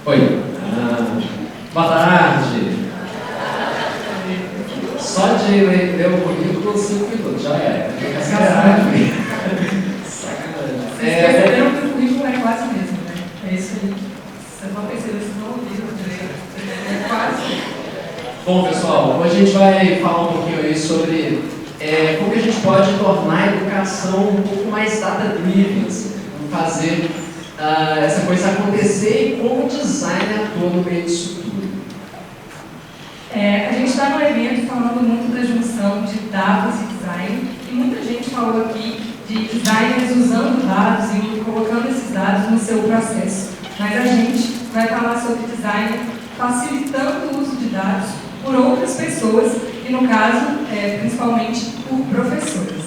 Oi. Boa tarde. Só de ler o currículo, 5 minutos, já é. Sacanagem. Vocês perceberam que o currículo é quase mesmo, né? É isso aí. Você não percebeu, vocês não ouviram direito. É quase. Bom, pessoal, hoje a gente vai falar um pouquinho aí sobre como que a gente pode tornar a educação um pouco mais data-driven, assim, fazer essa coisa acontecer e como o design atua no meio disso tudo. A gente está no evento falando muito da junção de dados e design, e muita gente falou aqui de designers usando dados e colocando esses dados no seu processo. Mas a gente vai falar sobre design facilitando o uso de dados por outras pessoas, e no caso, principalmente por professores.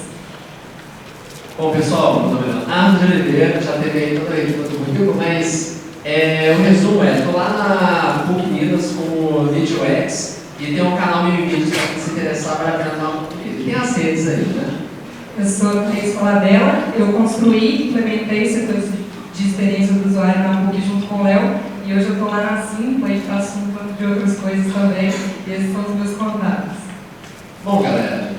Bom, pessoal, meu nome é Leonardo de Oliveira, já teve aí toda a equipe do currículo, mas o resumo estou lá na PUC Minas com o VideoX e tem um canal Mil Vídeos para quem se interessar, vai ver no e tem as redes aí, né? Eu sou a Cris Paladella, eu construí e implementei setores de experiência do usuário na PUC junto com o Léo, e hoje eu estou lá na Simpa e faço um pouco de outras coisas também, e esses são os meus contatos. Bom, galera,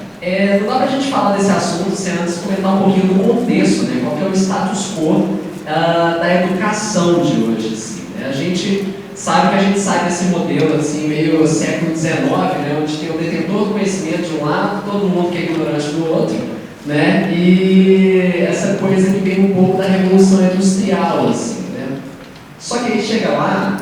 não dá para a gente falar desse assunto sem antes comentar um pouquinho do contexto, né? Qual que é o status quo da educação de hoje, assim, né? A gente sabe que a gente sai desse modelo, assim, meio século XIX, né? Onde tem o detentor do conhecimento de um lado, todo mundo que é ignorante do outro, né? E essa coisa que vem um pouco da Revolução Industrial, assim, né? Só que aí chega lá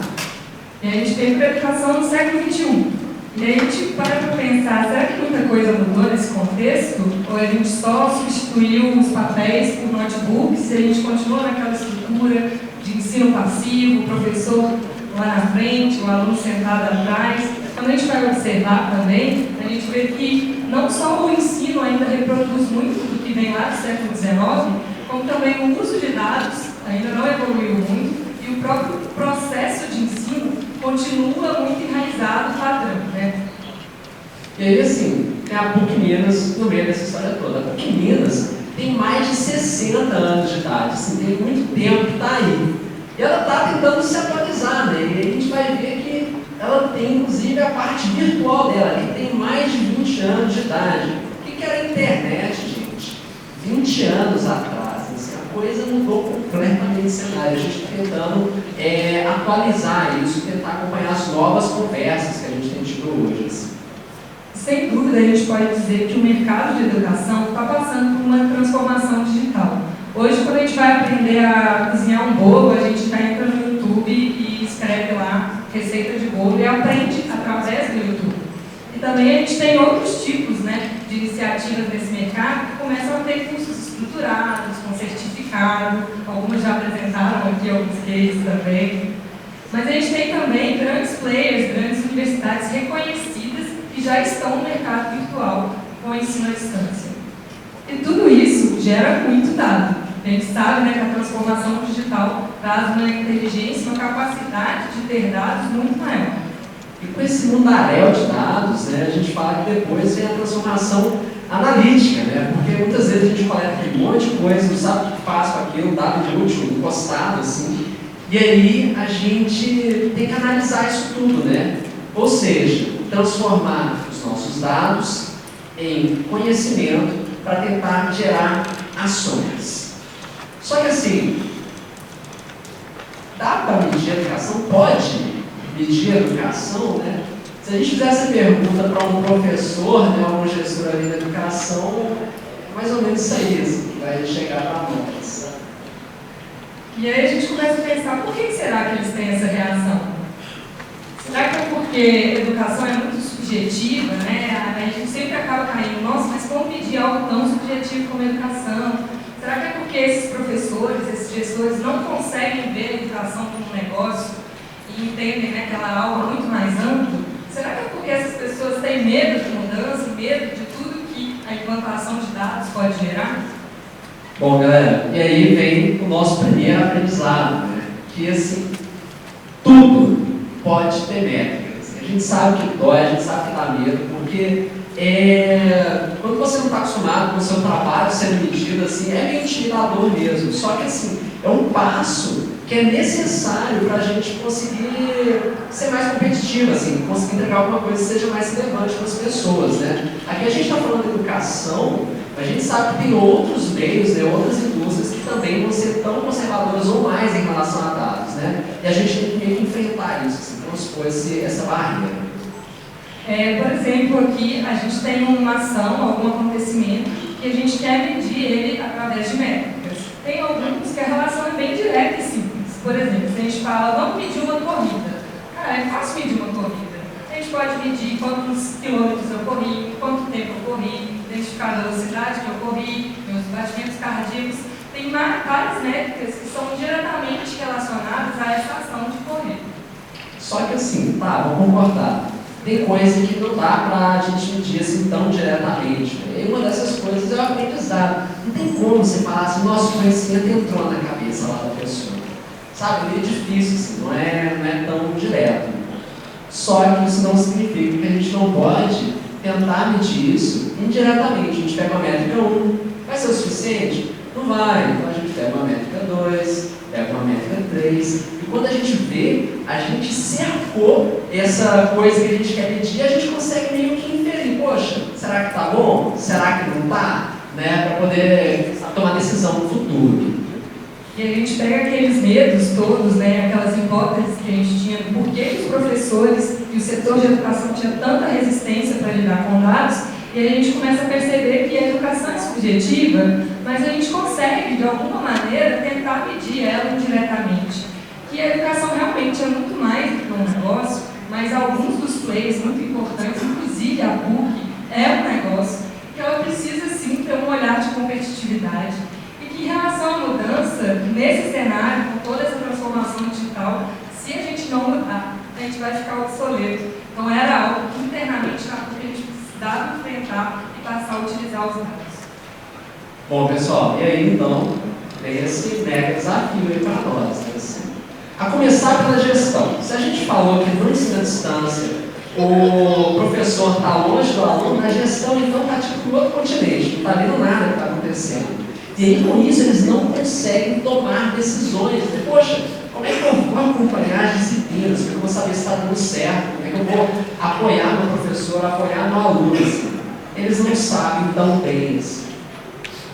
e a gente teve a educação no século XXI. E aí a gente para pensar, será que muita coisa mudou nesse contexto? Ou a gente só substituiu os papéis por notebooks e a gente continua naquela estrutura de ensino passivo, o professor lá na frente, o aluno sentado atrás? Quando a gente vai observar também, a gente vê que não só o ensino ainda reproduz muito do que vem lá do século XIX, como também o uso de dados ainda não evoluiu muito e o próprio processo de ensino continua muito enraizado padrão, né? E aí, assim, tem a PUC Minas no meio dessa história toda. A PUC Minas tem mais de 60 anos de idade, assim, tem muito tempo que está aí. E ela está tentando se atualizar, né? E aí a gente vai ver que ela tem, inclusive, a parte virtual dela, que tem mais de 20 anos de idade. O que era a internet, gente? 20 anos atrás. A coisa mudou completamente o cenário. A gente está tentando atualizar isso, tentar acompanhar as novas conversas que a gente tem tido hoje. Assim. Sem dúvida, a gente pode dizer que o mercado de educação está passando por uma transformação digital. Hoje, quando a gente vai aprender a cozinhar um bolo, a gente entra no YouTube e escreve lá receita de bolo e aprende através do YouTube. E também a gente tem outros tipos, né, de iniciativas nesse mercado que começam a ter cursos estruturados, com certificado, algumas já apresentaram aqui alguns cases também. Mas a gente tem também grandes players, grandes universidades reconhecidas que já estão no mercado virtual com ensino à distância. E tudo isso gera muito dado. A gente sabe, né, que a transformação digital traz uma inteligência, uma capacidade de ter dados muito maior. E com esse mundaréu de dados, né, a gente fala que depois vem a transformação analítica, né? Porque muitas vezes a gente coleta aquele monte de coisa, não sabe o que faz com aquilo, dado de útil, encostado, assim. E aí a gente tem que analisar isso tudo, né? Ou seja, transformar os nossos dados em conhecimento para tentar gerar ações. Só que assim, dá para medir a educação? Pode medir a educação, né? Se a gente fizesse essa pergunta para um professor, né, ou um gestor ali da educação, é mais ou menos isso aí, assim, que vai chegar para nós. E aí a gente começa a pensar, por que será que eles têm essa reação? Será que é porque a educação é muito subjetiva, né? A gente sempre acaba caindo, nossa, mas como medir algo tão subjetivo como a educação? Será que é porque esses professores, esses gestores não conseguem ver a educação como um negócio e entendem, né, que ela é algo muito mais amplo? Será que é porque essas pessoas têm medo de mudança, medo de tudo que a implantação de dados pode gerar? Bom, galera, e aí vem o nosso primeiro aprendizado, né? Que assim, tudo pode ter métricas. A gente sabe que dói, a gente sabe que dá medo, porque quando você não está acostumado com o seu trabalho sendo medido, assim, é meio intimidador mesmo. Só que assim, é um passo que é necessário para a gente conseguir ser mais competitivo, assim, conseguir entregar alguma coisa que seja mais relevante para as pessoas, né? Aqui a gente está falando de educação, a gente sabe que tem outros meios, né, outras indústrias que também vão ser tão conservadoras ou mais em relação a dados, né? E a gente tem que meio que enfrentar isso, assim, transpor essa barreira. Por exemplo, aqui a gente tem uma ação, algum acontecimento, que a gente quer medir ele através de métricas. Tem alguns que a relação é bem direta e simples. Por exemplo, se a gente fala, vamos medir uma corrida. Cara, é fácil medir uma corrida. A gente pode medir quantos quilômetros eu corri, quanto tempo eu corri, identificar a velocidade que eu corri, meus batimentos cardíacos. Tem várias métricas que são diretamente relacionadas a essa ação de correr. Só que assim, tá, vou concordar. Tem coisa que não dá para a gente medir assim tão diretamente. Né? E uma dessas coisas é o aprendizado. Não tem como você falar assim, nosso conhecimento entrou na cabeça lá da pessoa. Sabe, é meio difícil, assim, não é tão direto. Só que isso não significa que a gente não pode tentar medir isso indiretamente. A gente pega uma métrica 1, vai ser o suficiente? Não vai. Então a gente pega uma métrica 2, pega uma métrica 3. E quando a gente vê, a gente cercou essa coisa que a gente quer medir e a gente consegue meio que inferir. Poxa, será que tá bom? Será que não tá? Né? Para poder tomar decisão no futuro. E a gente pega aqueles medos todos, né, aquelas hipóteses que a gente tinha, por que os professores e o setor de educação tinha tanta resistência para lidar com dados, e a gente começa a perceber que a educação é subjetiva, mas a gente consegue, de alguma maneira, tentar medir ela indiretamente. Que a educação realmente é muito mais do que um negócio, mas alguns dos players muito importantes, inclusive a PUC, é um negócio, que ela precisa sim ter um olhar de competitividade. Em relação à mudança, nesse cenário, com toda essa transformação digital, se a gente não mudar, a gente vai ficar obsoleto. Então era algo que internamente na PUC a gente precisava enfrentar e passar a utilizar os dados. Bom, pessoal, e aí então, tem esse mega desafio aí para nós. Né? Assim, a começar pela gestão. Se a gente falou que no ensino à distância o professor está longe do aluno, a gestão então está tipo no outro continente, não está vendo nada que está acontecendo. E aí, com isso, eles não conseguem tomar decisões. Né? Poxa, como é que eu vou acompanhar as disciplinas? Como é que eu vou saber se está dando certo? Como é que eu vou apoiar meu professor, apoiar meu aluno? Assim? Eles não sabem tão bem isso.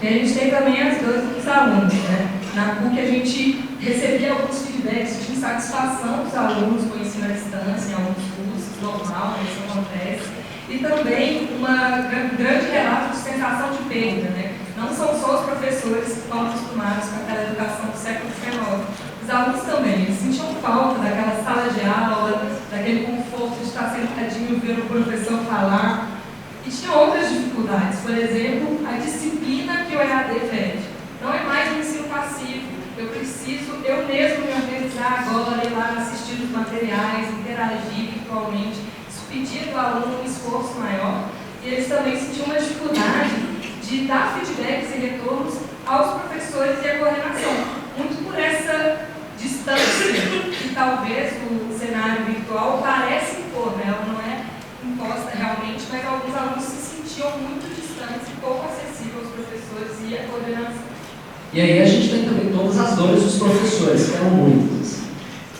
E a gente tem também as dores dos alunos. Né? Na PUC, a gente recebia alguns feedbacks de insatisfação dos alunos com o ensino à distância, em alguns cursos, normal, né? Isso acontece. E também uma grande relato de sensação de perda, né? Não são só os professores que estão acostumados com aquela educação do século XIX. Os alunos também, eles sentiam falta daquela sala de aula, daquele conforto de estar sentadinho vendo o professor falar. E tinha outras dificuldades, por exemplo, a disciplina que o EAD pede. Não é mais um ensino passivo. Eu preciso, eu mesmo me organizar agora, ir lá assistir os materiais, interagir virtualmente. Isso pedia do aluno um esforço maior. E eles também sentiam uma dificuldade de dar feedbacks e retornos aos professores e à coordenação. Muito por essa distância que talvez o cenário virtual parece impor, né? Ela não é imposta realmente, mas alguns alunos se sentiam muito distantes e pouco acessíveis aos professores e à coordenação. E aí a gente tem também todas as dores dos professores, que eram muitas.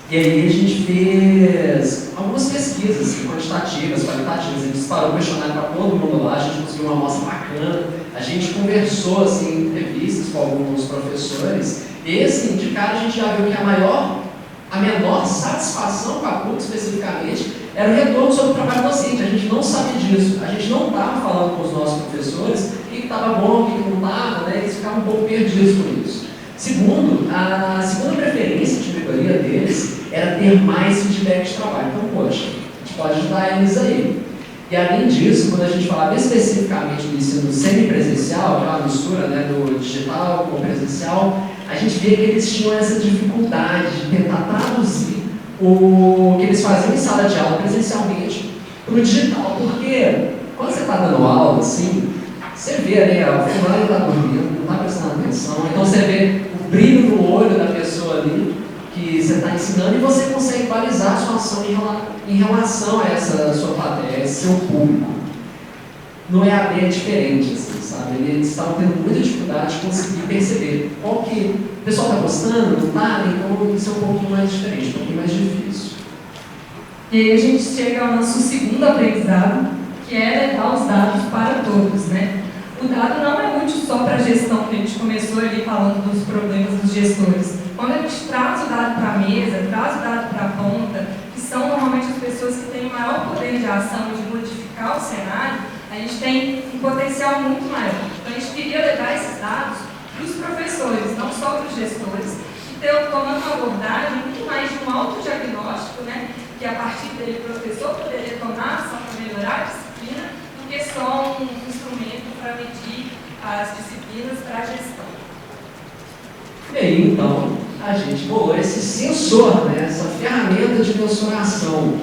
E aí a gente fez algumas pesquisas quantitativas, qualitativas, a gente disparou o questionário para todo mundo lá, a gente conseguiu uma amostra bacana, a gente conversou assim, em entrevistas com alguns professores, e assim, de cara a gente já viu que a menor satisfação com a PUC especificamente era o retorno sobre o trabalho docente. A gente não sabia disso, a gente não estava falando com os nossos professores o que estava bom, o que não estava, né? Eles ficavam um pouco perdidos com isso. Segundo, a segunda preferência de melhoria deles era ter mais feedback de trabalho. Então, poxa, a gente pode ajudar eles aí. E além disso, quando a gente falava especificamente do ensino semipresencial, que é uma mistura, né, do digital com o presencial, a gente vê que eles tinham essa dificuldade de tentar traduzir o que eles faziam em sala de aula presencialmente para o digital. Porque quando você está dando aula, assim, você vê, né, o fulano está dormindo, não está prestando atenção, então você vê o brilho no olho da pessoa ali que você está ensinando e você consegue balizar a sua ação em relação a essa sua plateia, esse seu público. No EAD é diferente, assim, sabe? Eles estavam tendo muita dificuldade de conseguir perceber qual que o pessoal está gostando, não está, então isso é E aí a gente chega ao nosso segundo aprendizado, que é levar os dados para todos, né? O dado não é útil só para a gestão, que a gente começou ali falando dos problemas dos gestores. Quando a gente traz o dado para a mesa, traz o dado para a ponta, que são normalmente as pessoas que têm maior poder de ação de modificar o cenário, a gente tem um potencial muito maior. Então a gente queria levar esses dados para os professores, não só para os gestores, e tomando uma abordagem muito mais de um autodiagnóstico, né? Que a partir dele o professor poderia tomar ação para melhorar a disciplina, do que só um instrumento para medir as disciplinas para a gestão. E aí, então, a gente bolou esse sensor, né, essa ferramenta de mensuração.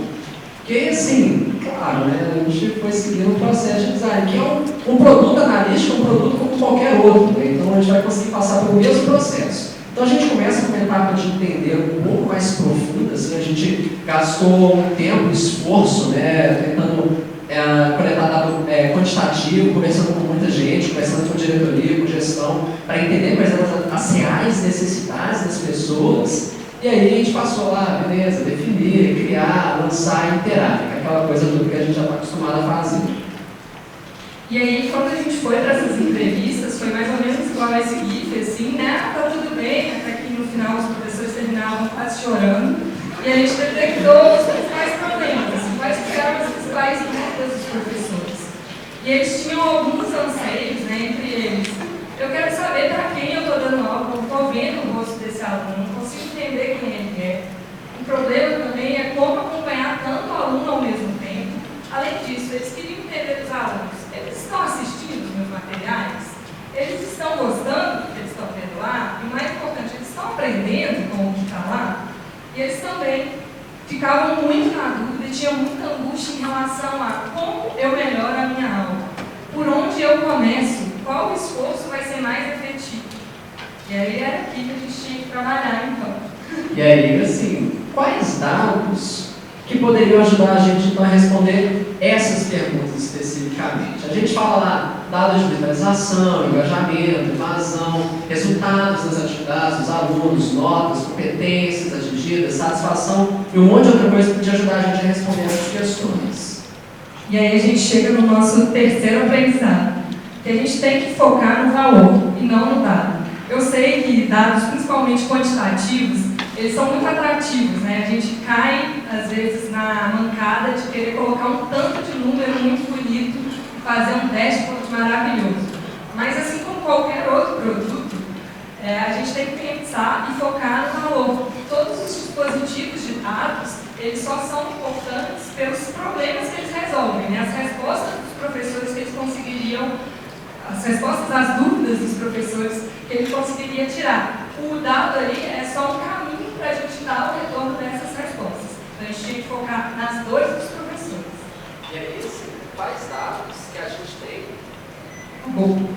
Que, assim, claro, né, a gente foi seguindo o processo de design, que é um produto analítico, um produto como qualquer outro, né? Então a gente vai conseguir passar pelo mesmo processo. Então a gente começa com uma etapa de entender um pouco mais profunda, assim, a gente gastou um tempo, esforço, né, tentando coletar dado quantitativo, conversando com muita gente, conversando com diretoria, com gestão, para entender quais eram as reais necessidades das pessoas. E aí a gente passou lá, beleza, definir, criar, lançar, iterar, que é aquela coisa toda que a gente já está acostumado a fazer. E aí, quando a gente foi para essas entrevistas, foi mais ou menos igual a esse GIF, assim, né? Tá tudo bem, até que no final os professores terminavam quase chorando. E a gente detectou os principais problemas, assim, quais eram as principais dúvidas dos professores. E eles tinham alguns anseios, né, entre eles. Eu quero saber para quem eu estou dando aula, não estou vendo o rosto desse aluno, não consigo entender quem ele é. Um problema também é como acompanhar tanto aluno ao mesmo tempo. Além disso, eles queriam entender os alunos. Eles estão assistindo os meus materiais? Eles estão gostando do que eles estão vendo lá? E o mais importante, eles estão aprendendo com o que está lá? E eles também ficavam muito na dúvida e tinham muita angústia em relação a como eu melhoro a minha aula. Por onde eu começo? Qual esforço vai ser mais efetivo? E aí era aqui que a gente tinha que trabalhar, então. E aí, assim, quais dados que poderiam ajudar a gente então, a responder essas perguntas especificamente? A gente fala lá dados de visualização, engajamento, evasão, resultados das atividades dos alunos, notas, competências atingidas, satisfação e um monte de outra coisa que podia ajudar a gente a responder essas questões. E aí a gente chega no nosso terceiro aprendizado, que a gente tem que focar no valor e não no dado. Eu sei que dados, principalmente quantitativos, eles são muito atrativos, né? A gente cai, às vezes, na mancada de querer colocar um tanto de número muito bonito e fazer um dashboard maravilhoso. Mas, assim como qualquer outro produto, a gente tem que pensar e focar no valor. Todos os dispositivos de dados, eles só são importantes pelos problemas que eles resolvem, né? As respostas dos professores que eles conseguiriam, as respostas às dúvidas dos professores que ele conseguiria tirar. O dado ali é só um caminho para a gente dar o retorno dessas respostas. Então a gente tem que focar nas dores dos professores. E é isso? Quais dados que a gente tem? Bom.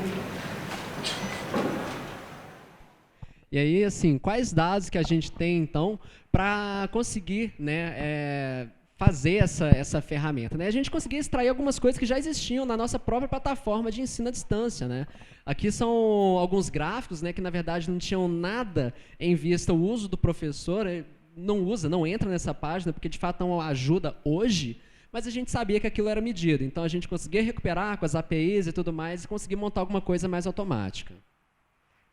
E aí, assim, quais dados que a gente tem, então, para conseguir, né, fazer essa ferramenta, né? A gente conseguia extrair algumas coisas que já existiam na nossa própria plataforma de ensino à distância, né? Aqui são alguns gráficos, né, que na verdade não tinham nada em vista o uso do professor, não entra nessa página porque de fato não ajuda hoje, mas a gente sabia que aquilo era medido, então a gente conseguia recuperar com as APIs e tudo mais e conseguir montar alguma coisa mais automática.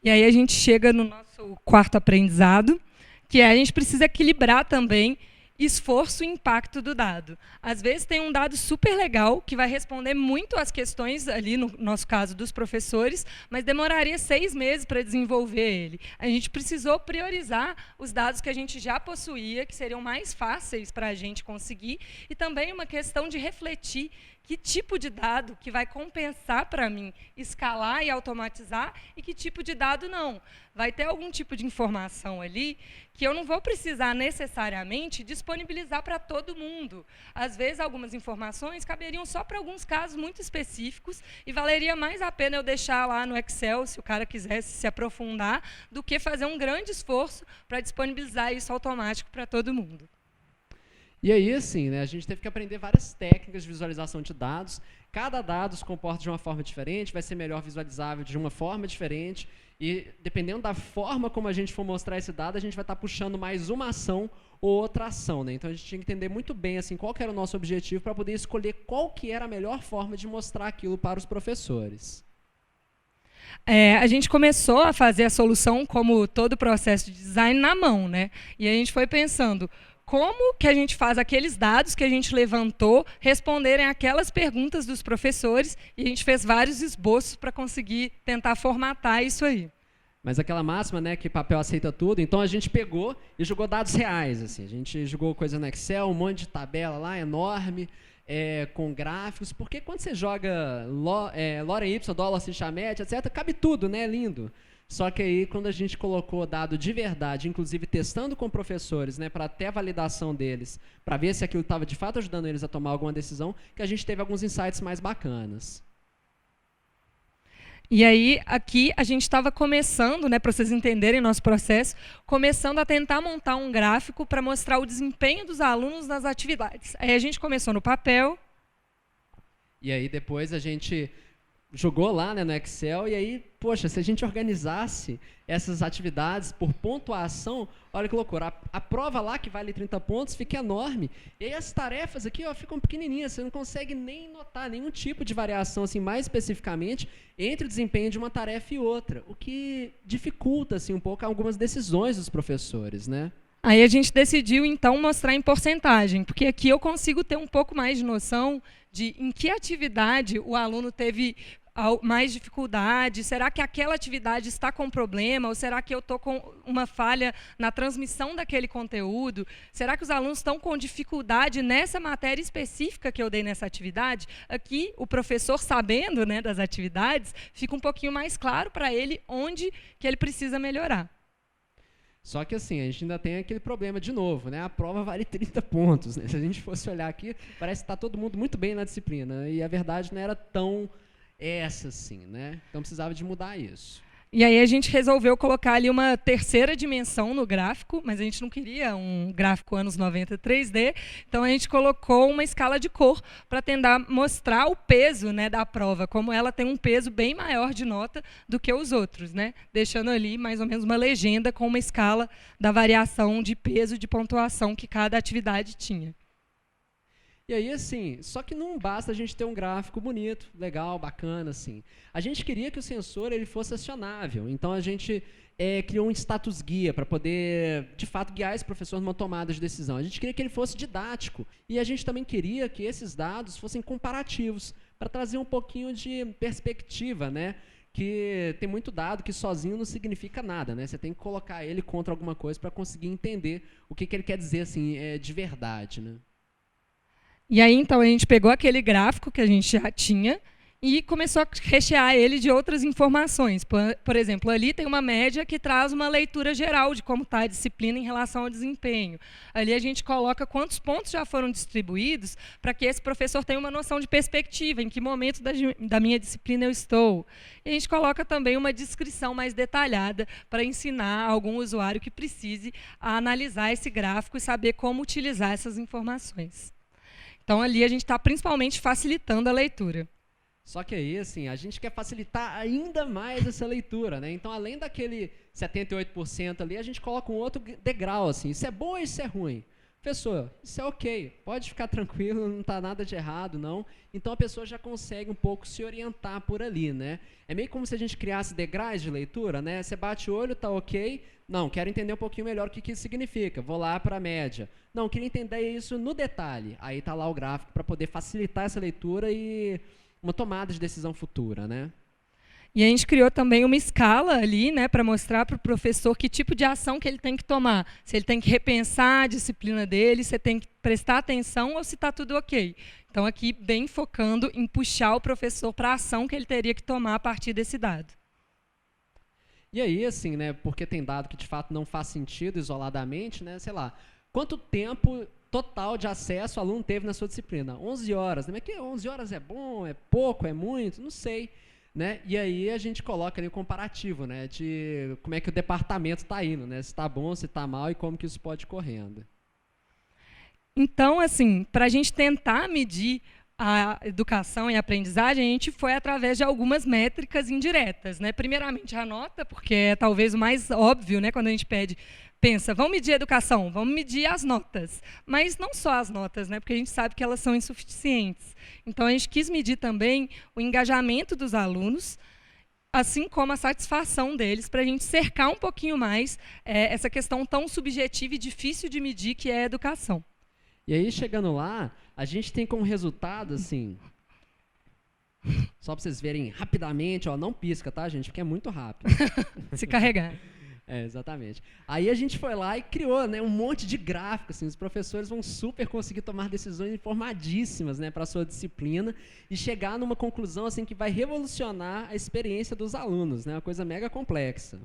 E aí a gente chega no nosso quarto aprendizado, que é a gente precisa equilibrar também esforço e impacto do dado. Às vezes tem um dado super legal que vai responder muito às questões ali, no nosso caso, dos professores, mas demoraria 6 meses para desenvolver ele. A gente precisou priorizar os dados que a gente já possuía, que seriam mais fáceis para a gente conseguir, e também uma questão de refletir que tipo de dado que vai compensar para mim escalar e automatizar e que tipo de dado não. Vai ter algum tipo de informação ali que eu não vou precisar necessariamente disponibilizar para todo mundo. Às vezes, algumas informações caberiam só para alguns casos muito específicos e valeria mais a pena eu deixar lá no Excel, se o cara quisesse se aprofundar, do que fazer um grande esforço para disponibilizar isso automático para todo mundo. E aí, assim, né, a gente teve que aprender várias técnicas de visualização de dados. Cada dado se comporta de uma forma diferente, vai ser melhor visualizável de uma forma diferente. E dependendo da forma como a gente for mostrar esse dado, a gente vai estar puxando mais uma ação ou outra ação, né? Então a gente tinha que entender muito bem assim, qual que era o nosso objetivo para poder escolher qual que era a melhor forma de mostrar aquilo para os professores. A gente começou a fazer a solução, como todo o processo de design, na mão, né? E a gente foi pensando como que a gente faz aqueles dados que a gente levantou responderem aquelas perguntas dos professores, e a gente fez vários esboços para conseguir tentar formatar isso aí. Mas aquela máxima, né, que papel aceita tudo, então a gente pegou e jogou dados reais, assim. A gente jogou coisa no Excel, um monte de tabela lá, enorme, com gráficos, porque quando você joga Lorem Y, dólar, média, etc., cabe tudo, né, lindo. Só que aí, quando a gente colocou dado de verdade, inclusive testando com professores, né, para ter a validação deles, para ver se aquilo estava de fato ajudando eles a tomar alguma decisão, que a gente teve alguns insights mais bacanas. E aí, aqui, a gente estava começando, né, para vocês entenderem nosso processo, começando a tentar montar um gráfico para mostrar o desempenho dos alunos nas atividades. Aí a gente começou no papel. E aí depois a gente jogou lá, né, no Excel, e aí, poxa, se a gente organizasse essas atividades por pontuação, olha que loucura, a prova lá que vale 30 pontos fica enorme, e aí as tarefas aqui, ó, ficam pequenininhas, você não consegue nem notar nenhum tipo de variação, assim, mais especificamente, entre o desempenho de uma tarefa e outra, o que dificulta, assim, um pouco algumas decisões dos professores, né? Aí a gente decidiu, então, mostrar em porcentagem, porque aqui eu consigo ter um pouco mais de noção de em que atividade o aluno teve mais dificuldade, será que aquela atividade está com problema, ou será que eu estou com uma falha na transmissão daquele conteúdo, será que os alunos estão com dificuldade nessa matéria específica que eu dei nessa atividade? Aqui, o professor, sabendo, né, das atividades, fica um pouquinho mais claro para ele onde que ele precisa melhorar. Só que assim, a gente ainda tem aquele problema de novo, né? A prova vale 30 pontos, né? Se a gente fosse olhar aqui, parece que está todo mundo muito bem na disciplina, e a verdade não era tão essa assim, né? Então precisava de mudar isso. E aí a gente resolveu colocar ali uma terceira dimensão no gráfico, mas a gente não queria um gráfico anos 90 3D, então a gente colocou uma escala de cor para tentar mostrar o peso, né, da prova, como ela tem um peso bem maior de nota do que os outros, né? Deixando ali mais ou menos uma legenda com uma escala da variação de peso de pontuação que cada atividade tinha. E aí, assim, só que não basta a gente ter um gráfico bonito, legal, bacana, assim. A gente queria que o sensor ele fosse acionável, então a gente criou um status guia para poder, de fato, guiar esse professor numa tomada de decisão. A gente queria que ele fosse didático e a gente também queria que esses dados fossem comparativos, para trazer um pouquinho de perspectiva, né? Que tem muito dado que sozinho não significa nada, né? Você tem que colocar ele contra alguma coisa para conseguir entender o que ele quer dizer, assim, de verdade, né? E aí, então, a gente pegou aquele gráfico que a gente já tinha e começou a rechear ele de outras informações. Por exemplo, ali tem uma média que traz uma leitura geral de como está a disciplina em relação ao desempenho. Ali a gente coloca quantos pontos já foram distribuídos para que esse professor tenha uma noção de perspectiva, em que momento da minha disciplina eu estou. E a gente coloca também uma descrição mais detalhada para ensinar algum usuário que precise a analisar esse gráfico e saber como utilizar essas informações. Então, ali a gente está principalmente facilitando a leitura. Só que aí, assim, a gente quer facilitar ainda mais essa leitura, né? Então, além daquele 78% ali, a gente coloca um outro degrau, assim. Isso é bom ou isso é ruim? Professor, isso é ok, pode ficar tranquilo, não está nada de errado, não. Então, a pessoa já consegue um pouco se orientar por ali, né? É meio como se a gente criasse degraus de leitura, né? Você bate o olho, tá ok. Não, quero entender um pouquinho melhor o que isso significa. Vou lá para a média. Não, queria entender isso no detalhe. Aí está lá o gráfico para poder facilitar essa leitura e uma tomada de decisão futura, né? E a gente criou também uma escala ali, né, para mostrar para o professor que tipo de ação que ele tem que tomar. Se ele tem que repensar a disciplina dele, se ele tem que prestar atenção ou se está tudo ok. Então, aqui, bem focando em puxar o professor para a ação que ele teria que tomar a partir desse dado. E aí, assim, né, porque tem dado que de fato não faz sentido isoladamente, né, sei lá, quanto tempo total de acesso o aluno teve na sua disciplina? 11 horas. Né? Mas que 11 horas é bom, é pouco, é muito? Não sei. Né? E aí a gente coloca ali o comparativo, né, de como é que o departamento está indo, né, se está bom, se está mal e como que isso pode ir correndo. Então, assim, para a gente tentar medir a educação e a aprendizagem, a gente foi através de algumas métricas indiretas, né? Primeiramente a nota, porque é talvez o mais óbvio, né? Quando a gente pensa, vamos medir a educação, vamos medir as notas. Mas não só as notas, né? Porque a gente sabe que elas são insuficientes. Então, a gente quis medir também o engajamento dos alunos, assim como a satisfação deles, para a gente cercar um pouquinho mais essa questão tão subjetiva e difícil de medir que é a educação. E aí, chegando lá, a gente tem como resultado, assim, só para vocês verem rapidamente, ó, não pisca, tá, gente? Porque é muito rápido. Se carregar. Exatamente. Aí a gente foi lá e criou, né, um monte de gráficos. Assim, os professores vão super conseguir tomar decisões informadíssimas, né, para a sua disciplina e chegar numa conclusão assim, que vai revolucionar a experiência dos alunos, né, uma coisa mega complexa.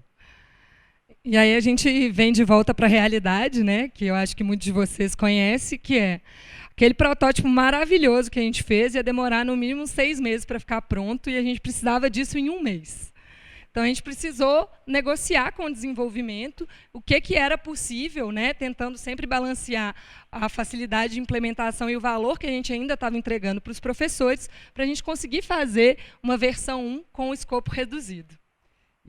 E aí a gente vem de volta para a realidade, né, que eu acho que muitos de vocês conhecem, que é aquele protótipo maravilhoso que a gente fez, ia demorar no mínimo 6 meses para ficar pronto, e a gente precisava disso em 1 mês. Então, a gente precisou negociar com o desenvolvimento o que era possível, né, tentando sempre balancear a facilidade de implementação e o valor que a gente ainda estava entregando para os professores, para a gente conseguir fazer uma versão 1 com o escopo reduzido.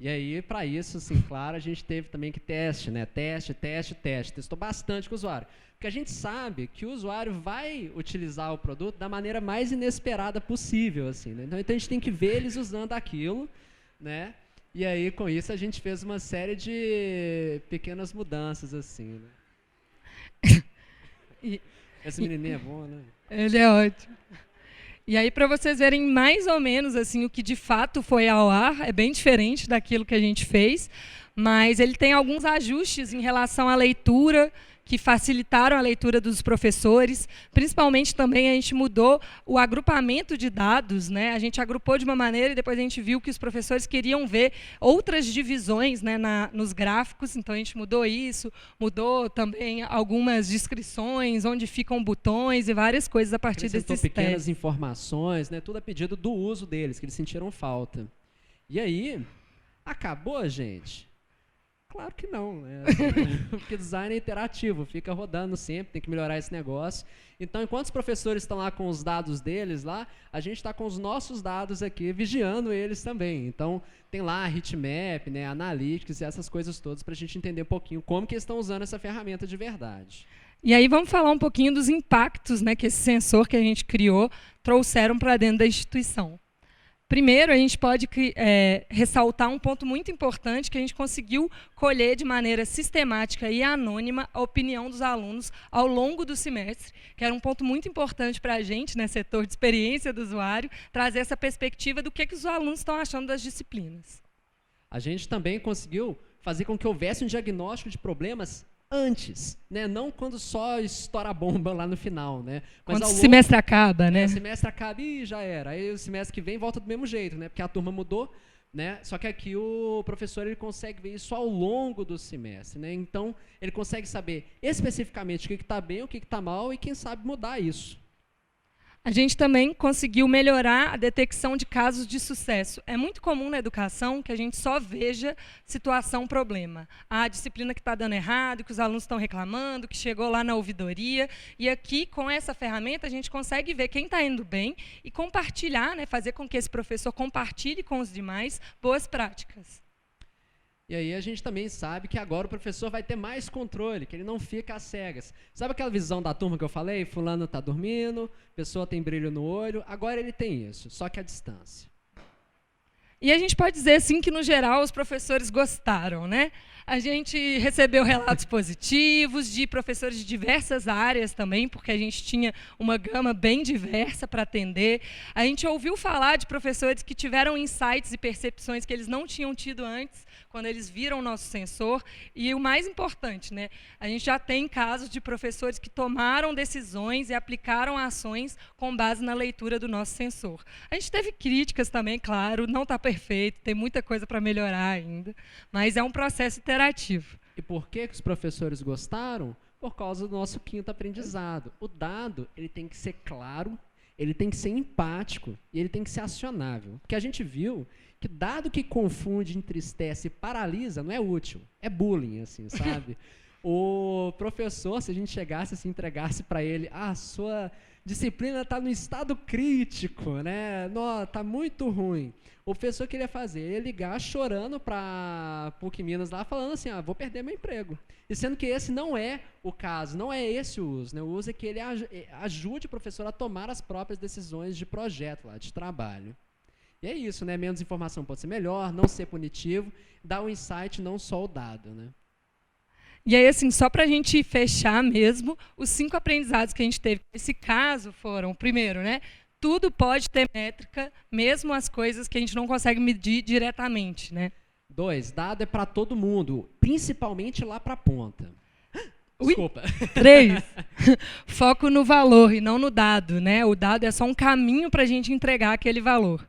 E aí, para isso, assim, claro, a gente teve também que teste, né? Teste. Testou bastante com o usuário. Porque a gente sabe que o usuário vai utilizar o produto da maneira mais inesperada possível, assim, né? Então, a gente tem que ver eles usando aquilo, né? E aí, com isso, a gente fez uma série de pequenas mudanças, assim, né? Esse menininho é bom, né? Ele é ótimo. E aí, para vocês verem mais ou menos assim, o que de fato foi ao ar, é bem diferente daquilo que a gente fez, mas ele tem alguns ajustes em relação à leitura, que facilitaram a leitura dos professores. Principalmente também a gente mudou o agrupamento de dados, né? A gente agrupou de uma maneira e depois a gente viu que os professores queriam ver outras divisões, né, nos gráficos, então a gente mudou isso, mudou também algumas descrições, onde ficam botões e várias coisas a partir desses testes. Pequenas informações, né, tudo a pedido do uso deles, que eles sentiram falta. E aí, acabou, gente? Claro que não, né? Porque design é interativo, fica rodando sempre, tem que melhorar esse negócio. Então, enquanto os professores estão lá com os dados deles, lá, a gente está com os nossos dados aqui, vigiando eles também. Então, tem lá a heatmap, né, analytics e essas coisas todas para a gente entender um pouquinho como que eles estão usando essa ferramenta de verdade. E aí vamos falar um pouquinho dos impactos, né, que esse sensor que a gente criou trouxeram para dentro da instituição. Primeiro, a gente pode ressaltar um ponto muito importante, que a gente conseguiu colher de maneira sistemática e anônima a opinião dos alunos ao longo do semestre, que era um ponto muito importante para a gente, né, setor de experiência do usuário, trazer essa perspectiva do que os alunos estão achando das disciplinas. A gente também conseguiu fazer com que houvesse um diagnóstico de problemas antes, né? Não quando só estoura a bomba lá no final, né? Mas quando o semestre acaba, né? O semestre acaba e já era. Aí o semestre que vem volta do mesmo jeito, né? Porque a turma mudou, né? Só que aqui o professor ele consegue ver isso ao longo do semestre, né? Então ele consegue saber especificamente o que está bem, o que está mal e quem sabe mudar isso. A gente também conseguiu melhorar a detecção de casos de sucesso. É muito comum na educação que a gente só veja situação-problema. A disciplina que está dando errado, que os alunos estão reclamando, que chegou lá na ouvidoria. E aqui, com essa ferramenta, a gente consegue ver quem está indo bem e compartilhar, né, fazer com que esse professor compartilhe com os demais boas práticas. E aí a gente também sabe que agora o professor vai ter mais controle, que ele não fica às cegas. Sabe aquela visão da turma que eu falei? Fulano está dormindo, pessoa tem brilho no olho. Agora ele tem isso, só que à distância. E a gente pode dizer, sim, que no geral os professores gostaram, né? A gente recebeu relatos positivos de professores de diversas áreas também, porque a gente tinha uma gama bem diversa para atender. A gente ouviu falar de professores que tiveram insights e percepções que eles não tinham tido antes, quando eles viram o nosso sensor. E o mais importante, né, a gente já tem casos de professores que tomaram decisões e aplicaram ações com base na leitura do nosso sensor. A gente teve críticas também, claro, não está perfeito, tem muita coisa para melhorar ainda, mas é um processo interativo. E por que os professores gostaram? Por causa do nosso quinto aprendizado. O dado ele tem que ser claro, ele tem que ser empático e ele tem que ser acionável. Porque a gente viu que dado que confunde, entristece e paralisa não é útil, é bullying, assim, sabe? O professor, se a gente chegasse assim, entregasse para ele, a sua disciplina está no estado crítico, né? Está muito ruim. O professor que ele ia fazer? Ele ia ligar chorando para PUC Minas lá, falando assim, vou perder meu emprego. E sendo que esse não é o caso, não é esse o uso, né? O uso é que ele ajude o professor a tomar as próprias decisões de projeto, lá, de trabalho. E é isso, né? Menos informação pode ser melhor, não ser punitivo, dar o insight, não só o dado, né? E aí, assim, só para a gente fechar mesmo, os 5 aprendizados que a gente teve nesse caso foram, primeiro, né? Tudo pode ter métrica, mesmo as coisas que a gente não consegue medir diretamente, né? 2, dado é para todo mundo, principalmente lá para a ponta. Desculpa. 3, foco no valor e não no dado, né? O dado é só um caminho para a gente entregar aquele valor.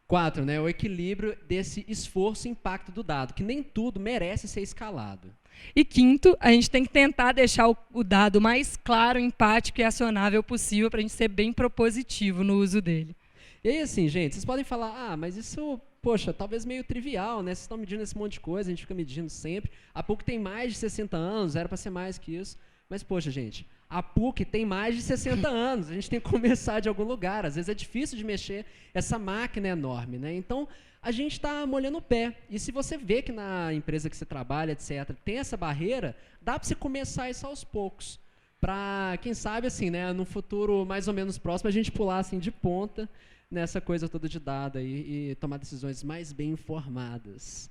4, né? O equilíbrio desse esforço e impacto do dado, que nem tudo merece ser escalado. E 5º, a gente tem que tentar deixar o dado mais claro, empático e acionável possível para a gente ser bem propositivo no uso dele. E aí, assim, gente, vocês podem falar, mas isso, poxa, talvez meio trivial, né? Vocês estão medindo esse monte de coisa, a gente fica medindo sempre. A PUC tem mais de 60 anos, era para ser mais que isso. Mas, poxa, gente, a PUC tem mais de 60 anos, a gente tem que começar de algum lugar. Às vezes é difícil de mexer essa máquina enorme, né? Então, a gente está molhando o pé. E se você vê que na empresa que você trabalha, etc., tem essa barreira, dá para você começar isso aos poucos. Para, quem sabe, assim, né, no futuro mais ou menos próximo, a gente pular assim, de ponta nessa coisa toda de dado aí, e tomar decisões mais bem informadas.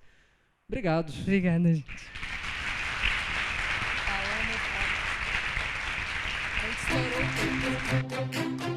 Obrigado. Obrigada, gente. Estourou.